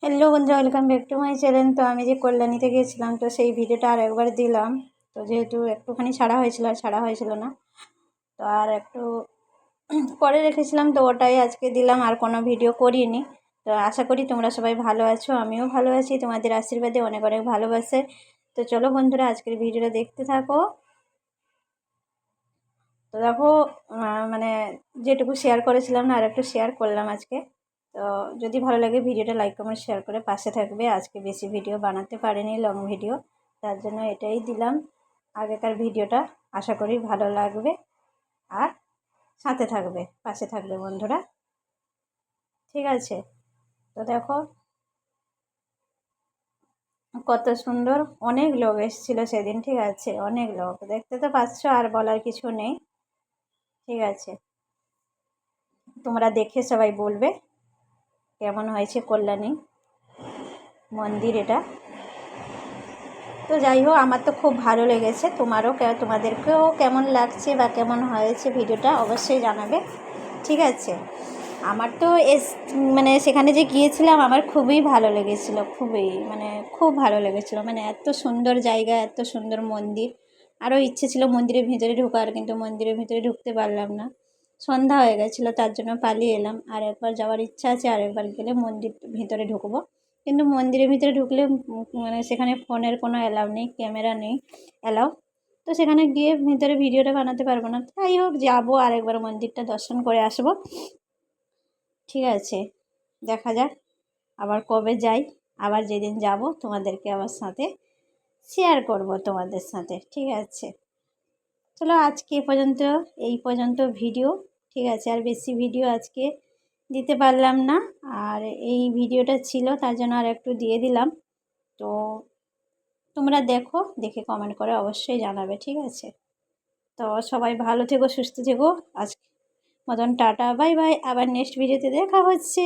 Hello বন্ধুরা, welcome back to my channel. তো আমি যে কল্যাণীতে গিয়েছিলাম, তো সেই ভিডিওটা আর একবার দিলাম। তো যেহেতু একটুখানি ছাড়া হয়েছিল না, তো আর একটু পরে রেখেছিলাম, তো ওটাই আজকে দিলাম। আর কোনো ভিডিও করিনি। তো আশা করি তোমরা সবাই ভালো আছো, আমিও ভালো আছি, তোমাদের আশীর্বাদে অনেক অনেক ভালোবাসে। তো চলো বন্ধুরা, আজকের ভিডিওটা দেখতে থাকো। তো দেখো, মানে যেটুকু শেয়ার করেছিলাম না, আর একটু শেয়ার করলাম আজকে। তো যদি ভালো লাগে ভিডিওটা লাইক কমেন্ট শেয়ার করে পাশে থাকবে। আজকে বেশি ভিডিও বানাতে পারিনি, লং ভিডিও, তার জন্য এটাই দিলাম। আগেকার ভিডিওটা আশা করি ভালো লাগবে, আর সাথে থাকবে, পাশে থাকবে বন্ধুরা, ঠিক আছে? তো দেখো কত সুন্দর, অনেক লোক এসেছিলো সেদিন, ঠিক আছে? অনেক লোক, দেখতে তো পাচ্ছ, আর বলার কিছু নেই, ঠিক আছে? তোমরা দেখে সবাই বলবে কেমন হয়েছে কল্যাণী মন্দির এটা। তো যাই হোক, আমার তো খুব ভালো লেগেছে। তোমাদেরকেও কেমন লাগছে বা কেমন হয়েছে ভিডিওটা অবশ্যই জানাবে, ঠিক আছে? আমার তো মানে সেখানে যে গিয়েছিলাম, আমার খুবই ভালো লেগেছিলো, খুব ভালো লেগেছিলো। মানে এত সুন্দর জায়গা, এত সুন্দর মন্দির। আরও ইচ্ছে ছিল মন্দিরের ভিতরে ঢোকার, কিন্তু মন্দিরের ভিতরে ঢুকতে পারলাম না, সন্ধ্যা হয়ে গেছিলো, তার জন্য পালিয়ে এলাম। আর একবার যাওয়ার ইচ্ছা আছে, আর একবার গেলে মন্দির ভিতরে ঢুকবো। কিন্তু মন্দিরের ভিতরে ঢুকলে মানে সেখানে ফোনের কোনো অ্যালাউ নেই, ক্যামেরা নেই অ্যালাউ। তো সেখানে গিয়ে ভিতরে ভিডিওটা বানাতে পারবো না। তাই হোক, যাবো, আর একবার মন্দিরটা দর্শন করে আসবো, ঠিক আছে? দেখা যাক আবার কবে যাই। আবার যেদিন যাব তোমাদেরকে আবার সাথে শেয়ার করব তোমাদের সাথে, ঠিক আছে? চলো আজকে এই পর্যন্ত ভিডিও, ঠিক আছে? আর বেশি ভিডিও আজকে দিতে পারলাম না, আর এই ভিডিওটা ছিল তার জন্য আর একটু দিয়ে দিলাম। তো তোমরা দেখো, দেখে কমেন্ট করে অবশ্যই জানাবে, ঠিক আছে? তো সবাই ভালো থেকো, সুস্থ থেকো। আজকে মতন টাটা, বাই বাই। আবার নেক্সট ভিডিওতে দেখা হচ্ছে।